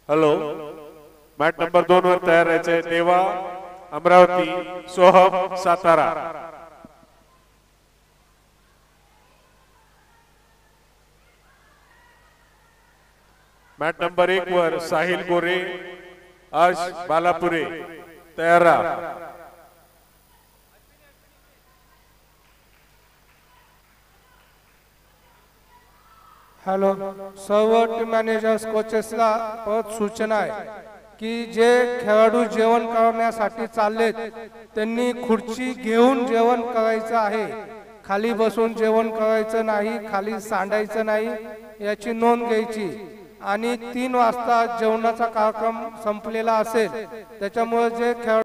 Hello, mat number 2 वर तयार राहायचंय. देवा अमरावती, सोहम सातारा. मॅट नंबर 1 वर साहिल गोरे, अर्श बालापुरे तयार राहा. हॅलो, सर्व टीम मॅनेजर्स कोचेसला परत सूचना आहे की जे खेळाडू जेवण करण्यासाठी चाललेत त्यांनी खुर्ची घेऊन जेवण करायचं आहे. खाली बसून जेवण करायचं नाही, खाली सांडायचं नाही याची नोंद घ्यायची. आणि 3 वाजता जेवणाचा कार्यक्रम संपलेला असेल, त्याच्यामुळे जे खेळाडू